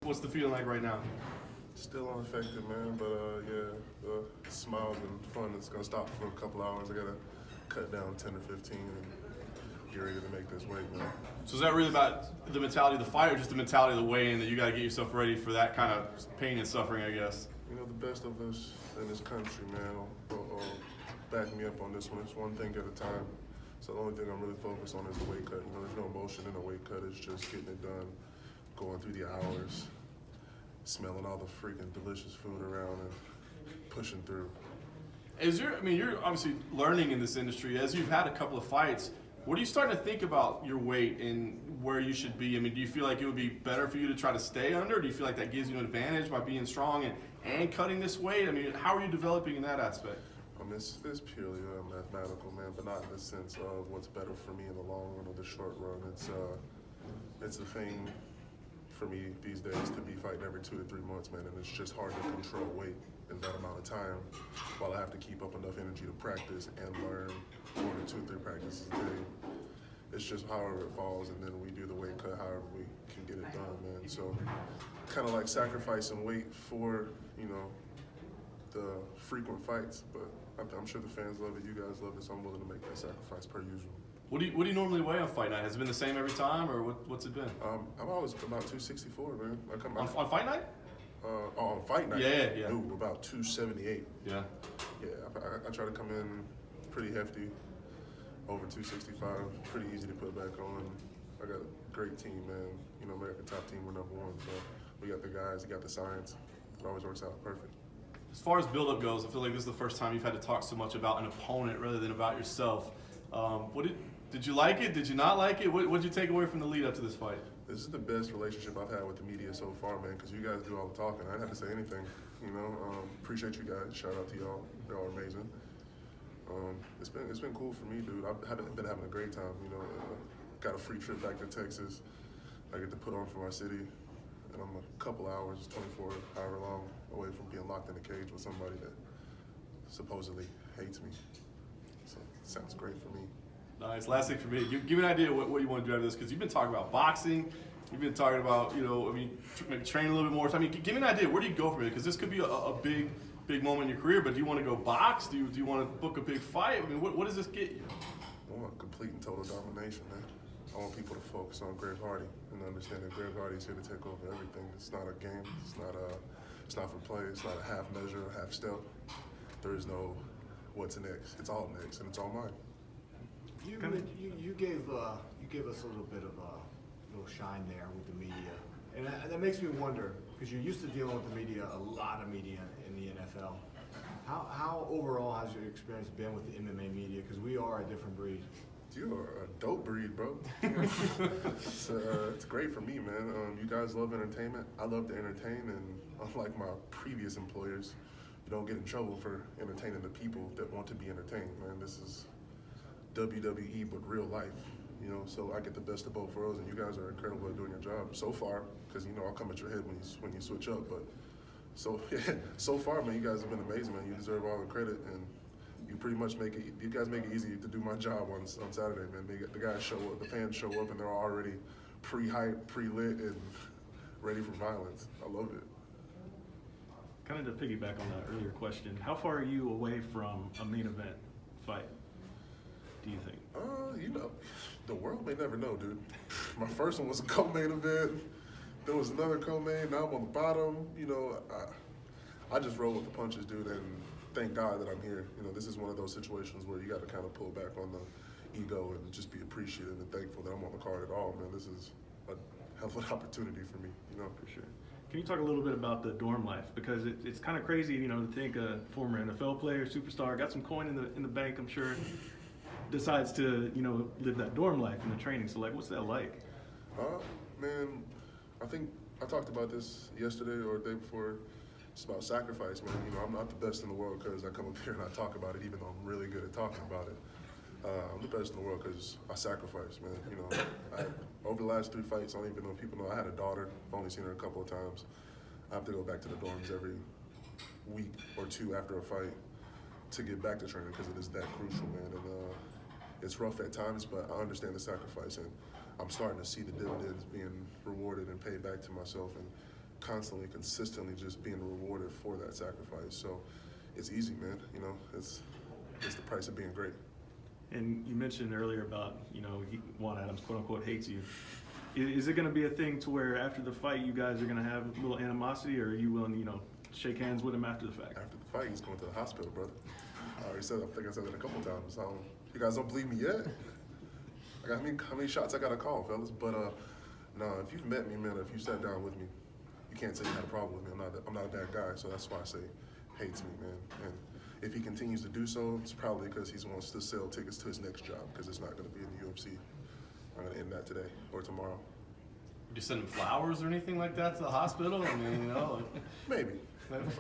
What's the feeling like right now? Still unaffected, man, but yeah, the smiles and fun is gonna stop for a couple hours. I gotta cut down 10 or 15 and get ready to make this weight, man. So is that really about the mentality of the fight or just the mentality of the weigh-in that you gotta get yourself ready for that kind of pain and suffering, I guess? You know, the best of us in this country, man, will back me up on this one. It's one thing at a time. So the only thing I'm really focused on is the weight cut. You know, there's no emotion in a weight cut. It's just getting it done, going through the hours, smelling all the freaking delicious food around and pushing through. You're obviously learning in this industry. As you've had a couple of fights, what are you starting to think about your weight and where you should be? I mean, do you feel like it would be better for you to try to stay under? Do you feel like that gives you an advantage by being strong and cutting this weight? I mean, how are you developing in that aspect? It's purely mathematical, man, but not in the sense of what's better for me in the long run or the short run. It's a thing for me these days to be fighting every 2 to 3 months, man, and it's just hard to control weight in that amount of time while I have to keep up enough energy to practice and learn 1 or 2 or 3 practices a day. It's just however it falls, and then we do the weight cut however we can get it done, man. So kind of like sacrificing weight for, you know, the frequent fights, but I'm sure the fans love it, you guys love it, so I'm willing to make that sacrifice per usual. What do you normally weigh on fight night? Has it been the same every time, or what's it been? I'm always about 264, man. On fight night? On fight night? Yeah. Ooh, about 278. Yeah. Yeah, I try to come in pretty hefty, over 265. Pretty easy to put back on. I got a great team, man. You know, American top team, we're #1. So we got the guys, we got the science. It always works out perfect. As far as build-up goes, I feel like this is the first time you've had to talk so much about an opponent rather than about yourself. Did you like it? Did you not like it? What did you take away from the lead up to this fight? This is the best relationship I've had with the media so far, man, because you guys do all the talking. I didn't have to say anything, you know. Appreciate you guys. Shout out to y'all. Y'all are amazing. It's been cool for me, dude. I've been having a great time, you know. Got a free trip back to Texas. I get to put on for my city, and I'm a couple hours, 24 however long, away from being locked in a cage with somebody that supposedly hates me. So it sounds great for me. Nice. Last thing for me, give me an idea what you want to do out of this, because you've been talking about boxing, you've been talking about, maybe train a little bit more. So, give me an idea. Where do you go from here? Because this could be a big moment in your career, but do you want to go box? Do you want to book a big fight? I mean, what does this get you? I want complete and total domination, man. I want people to focus on Greg Hardy and understand that Greg Hardy is here to take over everything. It's not a game. It's not for play. It's not a half measure or half step. There is no what's next. It's all next, and it's all mine. You gave us a little bit of a little shine there with the media, and that makes me wonder, because you're used to dealing with the media, a lot of media in the NFL. How overall has your experience been with the MMA media? Because we are a different breed. You are a dope breed, bro. It's great for me, man. You guys love entertainment. I love to entertain, and unlike my previous employers, you don't get in trouble for entertaining the people that want to be entertained, man. This is WWE, but real life, you know, so I get the best of both worlds, and you guys are incredible at doing your job so far, because, you know, I'll come at your head when you switch up, but so far, man, you guys have been amazing, man. You deserve all the credit, and you pretty much you guys make it easy to do my job on Saturday, man. The guys show up, the fans show up, and they're already pre-hyped, pre-lit, and ready for violence. I love it. Kind of to piggyback on that earlier question, how far are you away from a main event fight, do you think? You know, the world may never know, dude. My first one was a co-main event. There was another co-main. Now I'm on the bottom. You know, I just roll with the punches, dude, and thank God that I'm here. You know, this is one of those situations where you got to kind of pull back on the ego and just be appreciative and thankful that I'm on the card at all, man. This is a hell of an opportunity for me, you know. For sure. Can you talk a little bit about the dorm life? Because it's kind of crazy, you know, to think a former NFL player, superstar, got some coin in the bank, I'm sure, decides to, you know, live that dorm life in the training. So, like, what's that like? Man, I think I talked about this yesterday or the day before. It's about sacrifice, man. You know, I'm not the best in the world because I come up here and I talk about it, even though I'm really good at talking about it. I'm the best in the world because I sacrifice, man. You know, over the last 3 fights, I don't even know if people know I had a daughter. I've only seen her a couple of times. I have to go back to the dorms every week or 2 after a fight to get back to training because it is that crucial, man. And it's rough at times, but I understand the sacrifice, and I'm starting to see the dividends being rewarded and paid back to myself and constantly, consistently just being rewarded for that sacrifice. So it's easy, man. You know, it's the price of being great. And you mentioned earlier about, Juan Adams, quote unquote, hates you. Is it going to be a thing to where after the fight you guys are going to have a little animosity, or are you willing to, shake hands with him after the fact? After the fight, he's going to the hospital, brother. I already said, I think I said that a couple times. You guys don't believe me yet? I got how many shots I got to call, fellas? But no, if you've met me, man, if you sat down with me, you can't say you had a problem with me. I'm not a bad guy, so that's why I say hates me, man. And if he continues to do so, it's probably because he wants to sell tickets to his next job, because it's not going to be in the UFC. I'm going to end that today or tomorrow. Would you send him flowers or anything like that to the hospital? I mean, Maybe.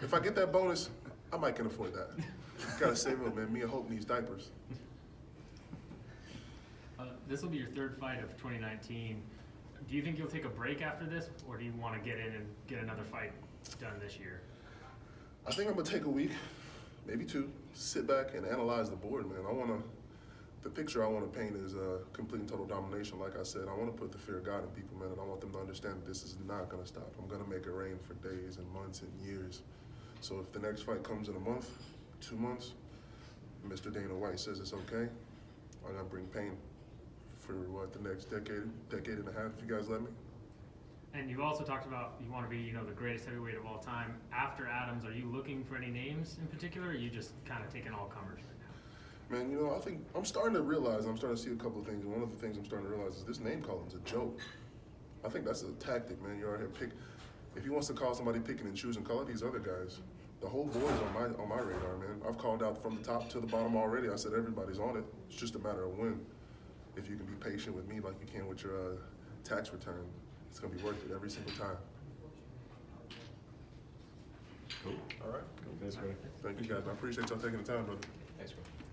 If I get that bonus, I might can afford that. Gotta save up, man. Mia Hope needs diapers. This will be your third fight of 2019. Do you think you'll take a break after this, or do you want to get in and get another fight done this year? I think I'm gonna take a week, maybe two, sit back and analyze the board, man. The picture I want to paint is complete and total domination. Like I said, I want to put the fear of God in people, man, and I want them to understand that this is not gonna stop. I'm gonna make it rain for days and months and years. So if the next fight comes in a month, 2 months, Mr. Dana White says it's okay, I'm gonna bring pain for the next decade and a half, if you guys let me. And you've also talked about you want to be, the greatest heavyweight of all time. After Adams, are you looking for any names in particular, or are you just kind of taking all comers right now? Man, I think I'm starting to realize, I'm starting to see a couple of things, and one of the things I'm starting to realize is this name calling's a joke. I think that's a tactic, man. You're out here if he wants to call somebody picking and choosing, call it these other guys. The whole board's on my radar, man. I've called out from the top to the bottom already. I said everybody's on it. It's just a matter of when. If you can be patient with me like you can with your tax return, it's gonna be worth it every single time. Cool. All right. Thanks, bro. Thank you guys. I appreciate y'all taking the time, brother. Thanks, bro.